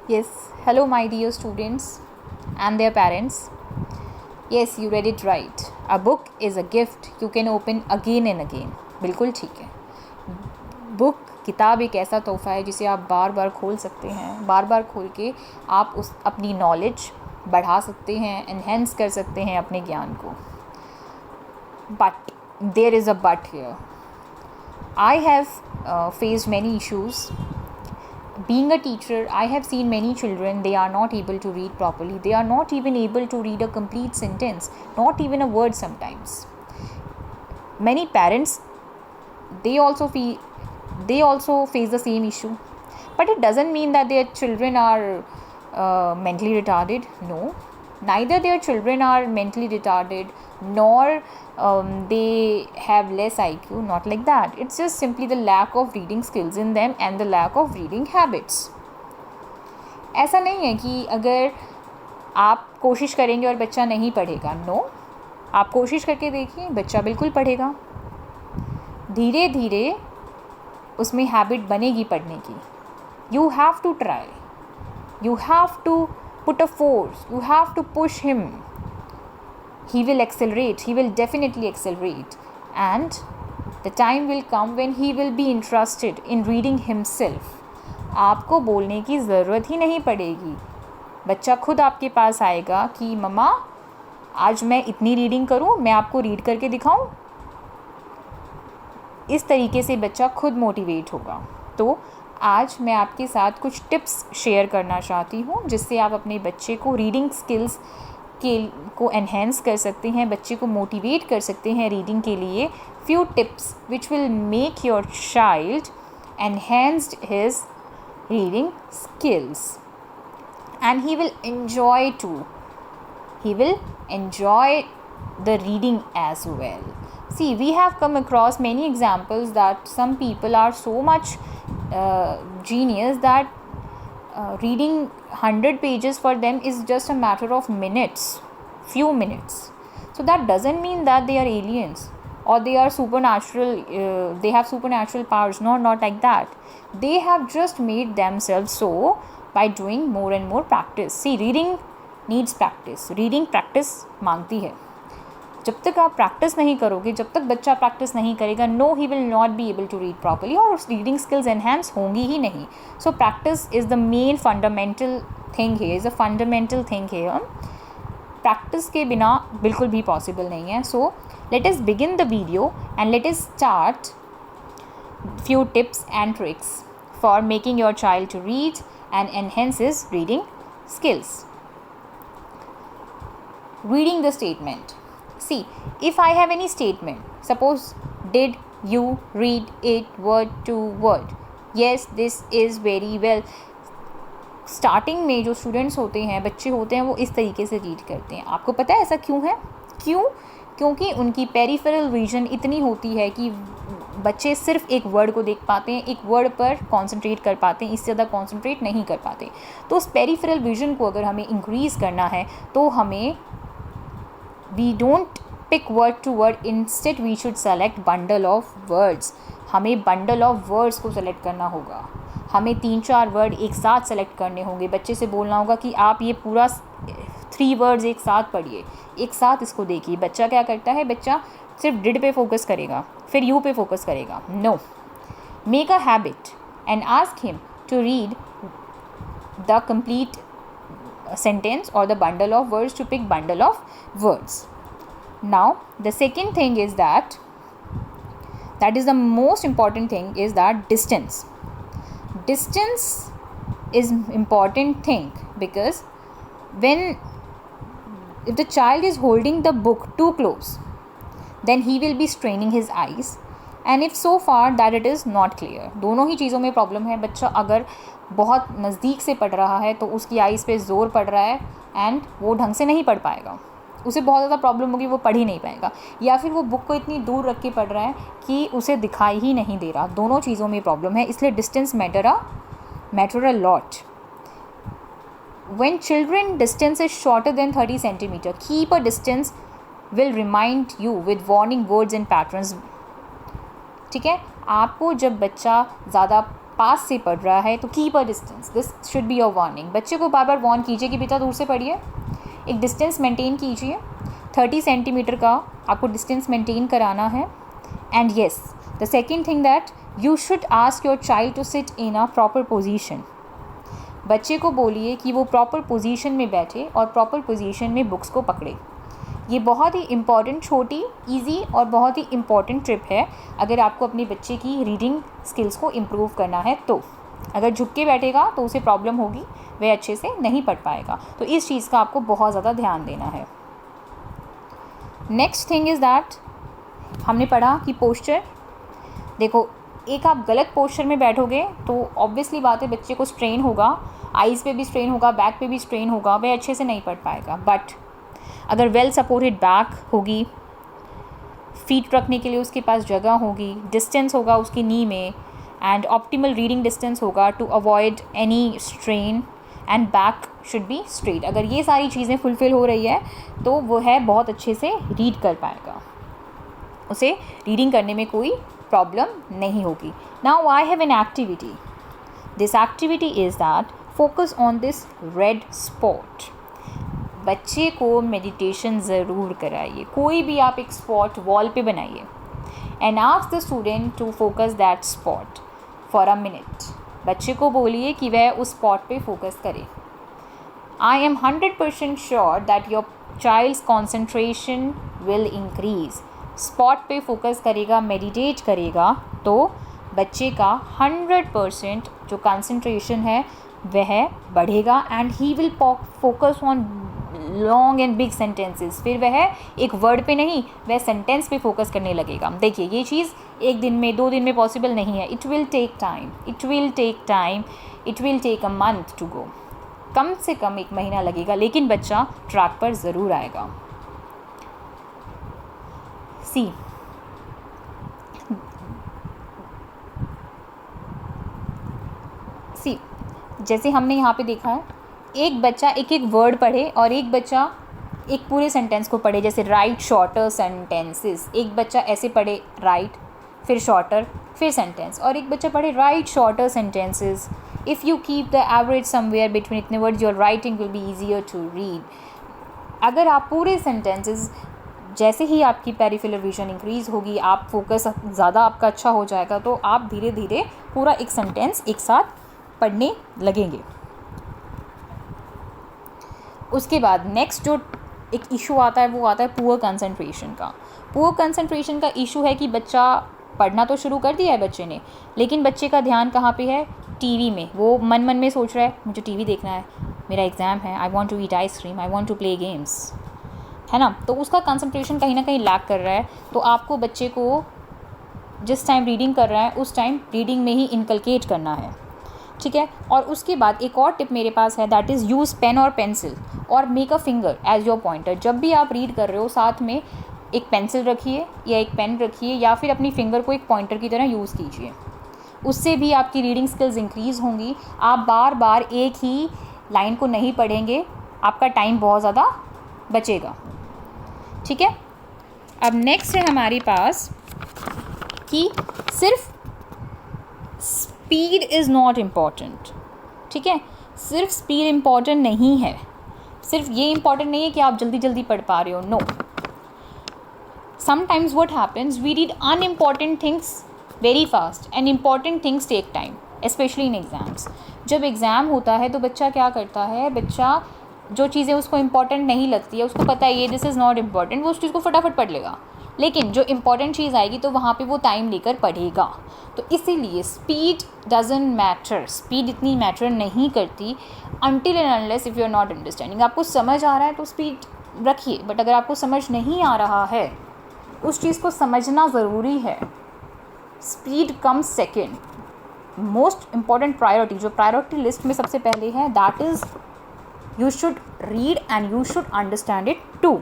Yes, hello, my dear students and their parents. Yes, you read it right. A book is a gift you can open again and again. बिल्कुल ठीक है. Book किताब एक ऐसा तोहफ़ा है जिसे आप बार बार खोल सकते हैं. बार बार खोल के आप उस अपनी नॉलेज बढ़ा सकते हैं, एनहेंस कर सकते हैं अपने ज्ञान को. But there is a but here. I have faced many issues. Being a teacher, I have seen many children, they are not able to read properly. They are not even able to read a complete sentence, not even a word sometimes. Many parents, they also face the same issue. But it doesn't mean that their children are mentally retarded. No, neither their children are mentally retarded, nor they have less IQ, not like that. It's just simply the lack of reading skills in them and the lack of reading habits. ऐसा नहीं है कि अगर आप कोशिश करेंगे और बच्चा नहीं पढ़ेगा. नो, आप कोशिश करके देखिए, बच्चा बिल्कुल पढ़ेगा. धीरे धीरे उसमें हैबिट बनेगी पढ़ने की. You have to try. You have to put a force. You have to push him. He will accelerate. He will definitely accelerate. And the time will come when he will be interested in reading himself. आपको बोलने की ज़रूरत ही नहीं पड़ेगी. बच्चा खुद आपके पास आएगा कि मम्मा आज मैं इतनी रीडिंग करूं, मैं आपको रीड करके दिखाऊं. इस तरीके से बच्चा खुद मोटिवेट होगा. तो आज मैं आपके साथ कुछ टिप्स शेयर करना चाहती हूँ जिससे आप अपने बच्चे को रीडिंग स्किल्स को एनहेंस कर सकते हैं, बच्चे को मोटिवेट कर सकते हैं रीडिंग के लिए. Few tips which will make your child enhanced his reading skills and he will enjoy too. He will enjoy the reading as well. See, we have come across many examples that some people are so much genius that reading 100 pages for them is just a matter of minutes, few minutes. So that doesn't mean that they are aliens or they are supernatural, they have supernatural powers. No, not like that. They have just made themselves so by doing more and more practice. See, reading needs practice. Reading practice मांगती है. जब तक आप practice नहीं करोगे, जब तक बच्चा प्रैक्टिस नहीं करेगा, no he will not be able to read properly और रीडिंग स्किल्स एनहेंस होंगी ही नहीं. So practice is the main fundamental thing है, इज़ अ फंडामेंटल थिंग है. प्रैक्टिस के बिना बिल्कुल भी पॉसिबल नहीं है. So let us begin the video and let us start few tips and tricks for making your child to read and enhances reading skills. Reading the statement. See, if I have any statement, suppose, did you read it word to word? Yes, this is very well. Starting में जो students होते हैं, बच्चे होते हैं, वो इस तरीके से रीड करते हैं. आपको पता है ऐसा क्यों है? क्योंकि उनकी पेरिफेरल विजन इतनी होती है कि बच्चे सिर्फ एक वर्ड को देख पाते हैं, एक वर्ड पर कॉन्सेंट्रेट कर पाते हैं, इससे ज़्यादा कॉन्सेंट्रेट नहीं कर पाते. तो उस पेरिफेरल विजन को अगर हमें इंक्रीज़ करना है तो हमें we don't pick word to word, instead we should select bundle of words. हमें बंडल ऑफ वर्ड्स को सेलेक्ट करना होगा. हमें 3-4 वर्ड एक साथ सेलेक्ट करने होंगे. बच्चे से बोलना होगा कि आप ये पूरा 3 वर्ड्स एक साथ पढ़िए, एक साथ इसको देखिए. बच्चा क्या करता है? बच्चा सिर्फ डिड पे फोकस करेगा, फिर यू पे फोकस करेगा. No, make a habit and ask him to read the complete sentence or the bundle of words, to pick bundle of words. Now the second thing is that is the most important thing, is that distance is important thing, because if the child is holding the book too close, then he will be straining his eyes, and if so far that it is not clear. दोनों ही चीज़ों में problem है. बच्चा अगर बहुत नज़दीक से पढ़ रहा है तो उसकी आइज़ पे ज़ोर पड़ रहा है एंड वो ढंग से नहीं पढ़ पाएगा, उसे बहुत ज़्यादा प्रॉब्लम होगी, वो पढ़ ही नहीं पाएगा. या फिर वो बुक को इतनी दूर रख के पढ़ रहा है कि उसे दिखाई ही नहीं दे रहा. दोनों चीज़ों में प्रॉब्लम है. इसलिए distance matter a lot. When children distance is shorter than 30 centimeter, keep a distance will remind you with warning words and patterns. ठीक है, आपको जब बच्चा ज़्यादा पास से पढ़ रहा है तो keep a distance, this should be your warning. बच्चे को बार बार वार्न कीजिए कि बेटा दूर से पढ़िए, एक डिस्टेंस मेंटेन कीजिए, 30 सेंटीमीटर का आपको डिस्टेंस मेंटेन कराना है। And yes, the second thing that you should ask your child to sit in a proper position. बच्चे को बोलिए कि वो प्रॉपर पोजीशन में बैठे और प्रॉपर पोजीशन में बुक्स को पकड़े। ये बहुत ही इम्पॉर्टेंट, छोटी, इजी और बहुत ही इम्पॉर्टेंट ट्रिप है अगर आपको अपने बच्चे की रीडिंग स्किल्स को इम्प्रूव करना है तो। अगर झुक के बैठेगा तो उसे प्रॉब्लम होगी, वह अच्छे से नहीं पढ़ पाएगा। तो इस चीज़ का आपको बहुत ज़्यादा ध्यान देना है। नेक्स्ट थिंग इज़ दैट, हमने पढ़ा कि पोस्चर, देखो एक आप गलत पोस्चर में बैठोगे तो ऑब्वियसली बात है बच्चे को स्ट्रेन होगा, आइज़ पे भी स्ट्रेन होगा, बैक पे भी स्ट्रेन होगा, वह अच्छे से नहीं पढ़ पाएगा। बट अगर वेल सपोर्टेड बैक होगी, फीट रखने के लिए उसके पास जगह होगी, डिस्टेंस होगा उसकी नी में, एंड ऑप्टिमल रीडिंग डिस्टेंस होगा to avoid any strain, and back should be straight. अगर ये सारी चीज़ें फुलफ़िल हो रही है तो वो है बहुत अच्छे से रीड कर पाएगा, उसे रीडिंग करने में कोई प्रॉब्लम नहीं होगी। Now I have an activity, this activity is that focus on this red spot. बच्चे को मेडिटेशन ज़रूर कराइए, कोई भी आप एक स्पॉट वॉल पे बनाइए and ask the student to focus that spot for a minute. बच्चे को बोलिए कि वह उस स्पॉट पे फोकस करे। I am 100% sure that your child's concentration will increase. Spot पे फोकस करेगा, मेडिटेट करेगा तो बच्चे का 100% जो कंसंट्रेशन है वह बढ़ेगा and he will focus on long and big sentences. फिर वह एक वर्ड पे नहीं, वह सेंटेंस पे फोकस करने लगेगा। देखिए ये चीज़ एक दिन में, 2 दिन में पॉसिबल नहीं है। It will take time, it will take a month to go. कम से कम 1 महीना लगेगा, लेकिन बच्चा ट्रैक पर ज़रूर आएगा। सी, जैसे हमने यहाँ पे देखा है, एक बच्चा एक एक वर्ड पढ़े और एक बच्चा एक पूरे सेंटेंस को पढ़े। जैसे राइट शॉर्टर सेंटेंसेस, एक बच्चा ऐसे पढ़े राइट, फिर शॉर्टर, फिर सेंटेंस, और एक बच्चा पढ़े write shorter sentences. If you keep the average somewhere between इतने words, your writing will be easier to read. अगर आप पूरे सेंटेंसेस, जैसे ही आपकी पेरिफेरल विजन इंक्रीज़ होगी, आप फोकस ज़्यादा आपका अच्छा हो जाएगा, तो आप धीरे धीरे पूरा एक सेंटेंस एक साथ पढ़ने लगेंगे। उसके बाद नेक्स्ट जो एक इशू आता है वो आता है पुअर कंसंट्रेशन का। पुअर कंसंट्रेशन का इशू है कि बच्चा पढ़ना तो शुरू कर दिया है बच्चे ने, लेकिन बच्चे का ध्यान कहाँ पे है? टीवी में। वो मन में सोच रहा है मुझे टीवी देखना है, मेरा एग्ज़ाम है, I want to eat ice cream, I want to play games, है ना। तो उसका कंसंट्रेशन कहीं ना कहीं लैक कर रहा है। तो आपको बच्चे को जिस टाइम रीडिंग कर रहा है उस टाइम रीडिंग में ही इनकलकेट करना है, ठीक है। और उसके बाद एक और टिप मेरे पास है, दैट इज़ यूज़ पेन और पेंसिल और make a finger as your pointer. जब भी आप रीड कर रहे हो साथ में एक पेंसिल रखिए या एक पेन रखिए, या फिर अपनी फिंगर को एक पॉइंटर की तरह यूज़ कीजिए। उससे भी आपकी रीडिंग स्किल्स इंक्रीज़ होंगी। आप बार बार एक ही लाइन को नहीं पढ़ेंगे, आपका टाइम बहुत ज़्यादा बचेगा, ठीक है। अब नेक्स्ट है हमारे पास कि सिर्फ स्पीड इज़ नॉट इम्पॉर्टेंट, ठीक है। सिर्फ स्पीड इम्पॉर्टेंट नहीं है, सिर्फ ये इम्पॉर्टेंट नहीं है कि आप जल्दी जल्दी पढ़ पा रहे हो, no. Sometimes what happens, we read unimportant things very fast and important things take time, specially in exams. जब एग्ज़ाम होता है तो बच्चा क्या करता है, बच्चा जो चीज़ें उसको इम्पॉर्टेंट नहीं लगती है, उसको पता है ये दिस इज़ नॉट इम्पॉर्टेंट, वो उस चीज़ को फटाफट पढ़ लेगा। लेकिन जो इम्पॉर्टेंट चीज़ आएगी तो वहाँ पे वो टाइम लेकर पढ़ेगा। तो इसीलिए स्पीड डजंट मैटर, स्पीड इतनी मैटर नहीं करती until and unless if you are not understanding. आपको समझ आ रहा है तो स्पीड रखिए, बट अगर आपको समझ नहीं आ रहा है, उस चीज़ को समझना ज़रूरी है। Speed comes second. Most important priority, जो प्रायोरिटी लिस्ट में सबसे पहले है, that is you should read and you should understand it too.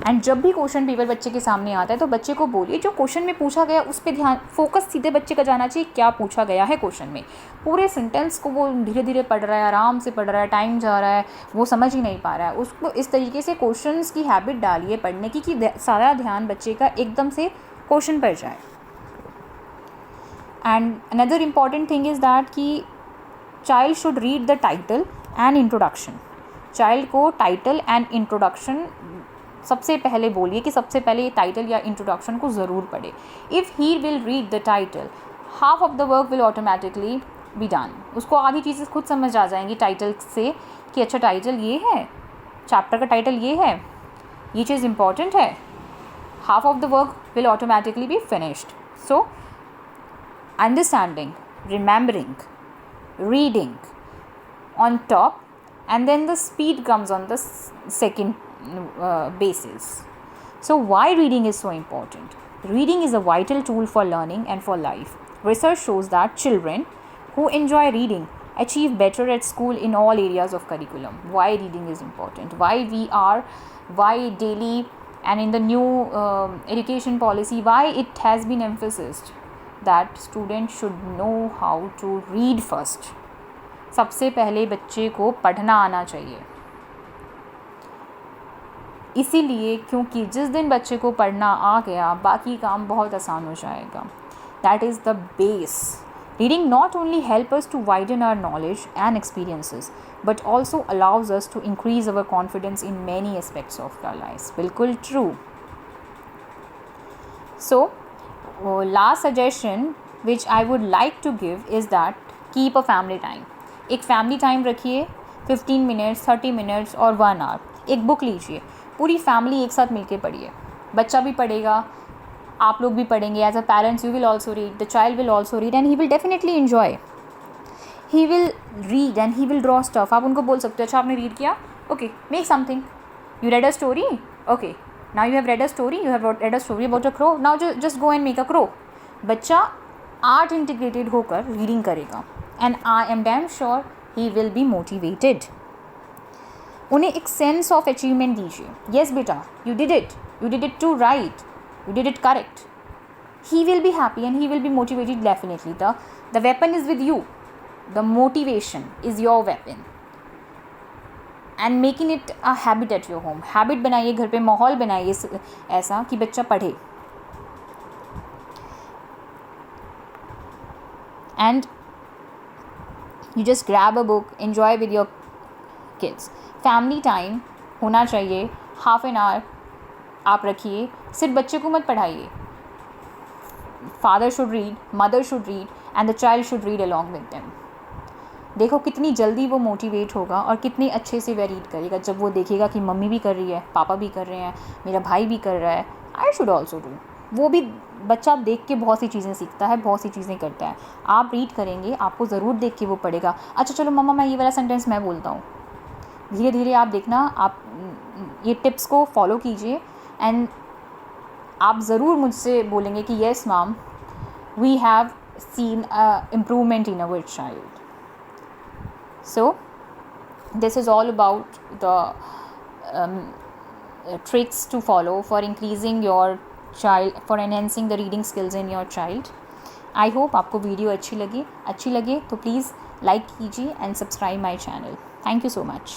And जब भी क्वेश्चन पेपर बच्चे के सामने आता है तो बच्चे को बोलिए जो क्वेश्चन में पूछा गया उस पर ध्यान, फोकस सीधे बच्चे का जाना चाहिए, क्या पूछा गया है क्वेश्चन में। पूरे सेंटेंस को वो धीरे धीरे पढ़ रहा है, आराम से पढ़ रहा है, टाइम जा रहा है, वो समझ ही नहीं पा रहा है। उसको इस तरीके से क्वेश्चंस की हैबिट डालिए पढ़ने की कि सारा ध्यान बच्चे का एकदम से क्वेश्चन पर जाए। And another important thing is that कि child should read the title and introduction. Child को टाइटल एंड इंट्रोडक्शन सबसे पहले बोलिए कि सबसे पहले ये टाइटल या इंट्रोडक्शन को ज़रूर पढ़े. If he will read the title, half of the work will automatically be done. उसको आधी चीज़ें खुद समझ आ जाएंगी टाइटल से कि अच्छा टाइटल ये है, चैप्टर का टाइटल ये है, ये चीज़ इम्पॉर्टेंट है. Half of the work will automatically be finished. So understanding, remembering, reading on top, and then the speed comes on the second basis. So why reading is so important? Reading is a vital tool for learning and for life. Research shows that children who enjoy reading achieve better at school in all areas of curriculum. Why reading is important? Why daily and in the new education policy, why it has been emphasized that students should know how to read first. सबसे पहले बच्चे को पढ़ना आना चाहिए. इसीलिए क्योंकि जिस दिन बच्चे को पढ़ना आ गया बाकी काम बहुत आसान हो जाएगा. That is the base. Reading not only helps us to widen our knowledge and experiences, but also allows us to increase our confidence in many aspects of our lives. बिल्कुल true. So, last suggestion which I would like to give is that keep a family time. एक family time रखिए, 15 minutes, 30 minutes और 1 our. एक book लीजिए, पूरी family एक साथ मिलके पढ़िए. बच्चा भी पढ़ेगा, आप लोग भी पढ़ेंगे. As a parents you will also read, the child will also read and he will definitely enjoy. He will read and he will draw stuff. आप उनको बोल सकते हो अच्छा आपने रीड किया, okay make something. You read a story, okay now you have read a story, you have read a story about a crow, now just go and make a crow. बच्चा art integrated होकर reading करेगा and I am damn sure he will be motivated. उन्हें एक sense of achievement दीजिए. Yes बेटा, you did it too right, you did it correct. He will be happy and he will be motivated definitely. The weapon is with you, the motivation is your weapon. And making it a habit at your home. Habit बनाइए, घर पे माहौल बनाइए ऐसा कि बच्चा पढ़े. And you just grab a book, enjoy with your kids. Family time होना चाहिए, हाफ एन आवर आप रखिए. सिर्फ बच्चे को मत पढ़ाइए. Father should read, mother should read and the child should read along with them. देखो कितनी जल्दी वो मोटिवेट होगा और कितने अच्छे से वह रीड करेगा जब वो देखेगा कि मम्मी भी कर रही है, पापा भी कर रहे हैं, मेरा भाई भी कर रहा है, आई शुड ऑल्सो डू. वो भी बच्चा देख के बहुत सी चीज़ें सीखता है, बहुत सी चीज़ें करता है. आप रीड करेंगे, आपको ज़रूर देख के वो पढ़ेगा. अच्छा चलो मम्मा मैं ये वाला सेंटेंस मैं बोलता हूँ. धीरे धीरे आप देखना, आप ये टिप्स को फॉलो कीजिए एंड आप ज़रूर मुझसे बोलेंगे कि yes ma'am, we have seen improvement in our child. So this is all about the tricks to follow for increasing your child, for enhancing the reading skills in your child. I hope आपको video अच्छी लगे तो please like कीजिए and subscribe my channel. Thank you so much.